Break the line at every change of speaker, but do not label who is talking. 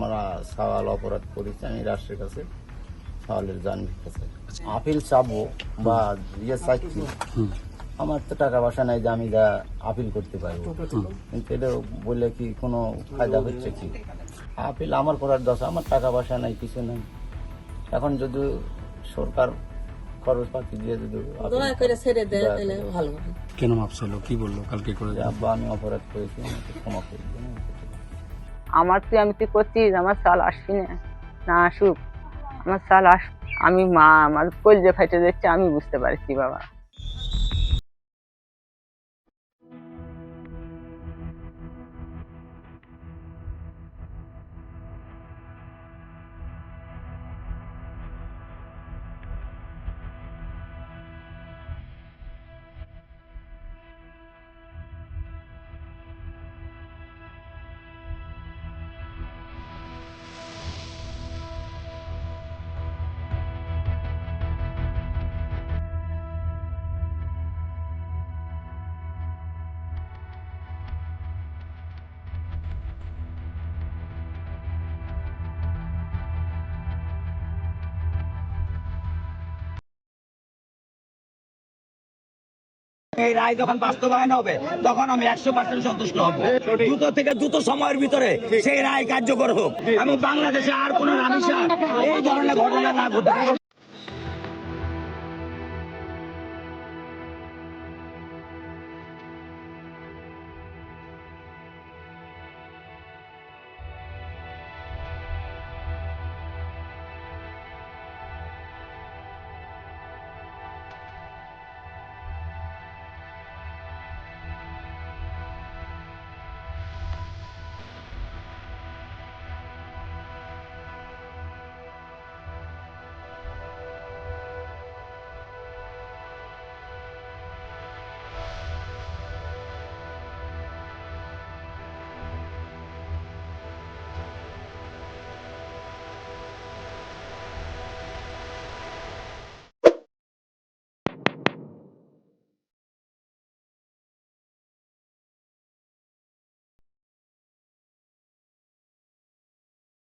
আমরা সওয়াল অপরাধ করেছি, আমি রাষ্ট্রের কাছে সওয়ালের জানির কাছে আপিল চাবো বা ইয়ে চাইছি। আমার তো টাকা পয়সা নাই যে আমি যা আপিল করতে পারবো, কিন্তু এটা বললে কি কোনো ফায়দা হচ্ছে কি? আপিল আমার করার দশা, আমার টাকা পয়সা নাই, কিছু নাই। এখন যদি সরকার খরচপাতি দিয়ে যদি
দয়া করে ছেড়ে দেয় তাহলে ভালো হবে।
কেন মাপ চাইলো, কি বললো কালকে করে?
যে আব্বা আমি অপরাধ করেছি, আমাকে ক্ষমা করে দিন।
আমার তুই আমি তুই করছিস, আমার চাল আসবি না আসুক, আমার চাল আমি মা, আমার কলজে ফাইটে যাচ্ছে, আমি বুঝতে পারছি বাবা।
এই রায় যখন বাস্তবায়ন হবে তখন আমি 100% সন্তুষ্ট হব। দ্রুত থেকে দ্রুত সময়ের ভিতরে সেই রায় কার্যকর হোক এবং বাংলাদেশে আর কোনো রামিসা এই ধরনের ঘটনা না ঘটে।